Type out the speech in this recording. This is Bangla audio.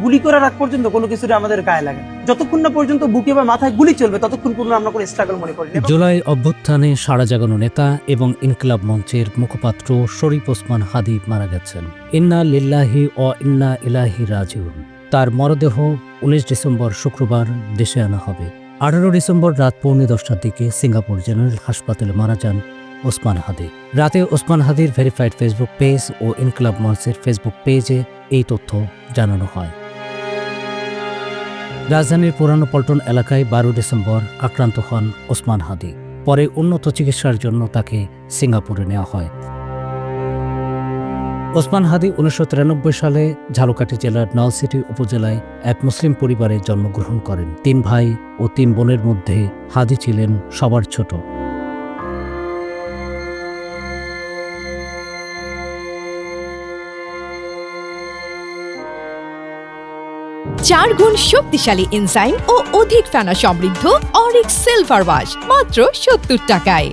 গুলি করার আগ পর্যন্ত কোনো কিছুটা আমাদের গায়ে লাগে, যতক্ষণ না পর্যন্ত বুকে বা মাথায় গুলি চলবে ততক্ষণ পর্যন্ত আমরা কোনো স্ট্রাগল মনে করি না। জুলাই অভ্যুত্থানে সাড়া জাগানো নেতা এবং ইনকিলাব মঞ্চের মুখপাত্র শরীফ ওসমান হাদী মারা গেছেন। ইন্না লিল্লাহি ও ইন্না ইলাইহি রাজিউন। তার মরদেহ 19 ডিসেম্বর শুক্রবার দেশে আনা হবে। 18 ডিসেম্বর রাত 10:45টার দিকে সিঙ্গাপুর জেনারেল হাসপাতালে মারা যান ওসমান হাদী। রাতে ওসমান হাদীর ভেরিফাইড ফেসবুক পেজ ও ইনকিলাব মঞ্চের ফেসবুক পেজে এই তথ্য জানানো হয়। রাজধানীর পুরানো পল্টন এলাকায় 12 ডিসেম্বর আক্রান্ত হন ওসমান হাদী। পরে উন্নত চিকিৎসার জন্য তাকে সিঙ্গাপুরে নেওয়া হয়। ওসমান হাদী 1993 সালে ঝালকাঠি জেলার নলছিটি উপজেলায় এক মুসলিম পরিবারে জন্মগ্রহণ করেন। 3 ভাই ও 3 বোনের মধ্যে হাদী ছিলেন সবার ছোট। 4 গুণ শক্তিশালী এনজাইম ও অধিক ফেনা সমৃদ্ধ অরিক সিলভার ওয়াশ মাত্র 70 টাকায়।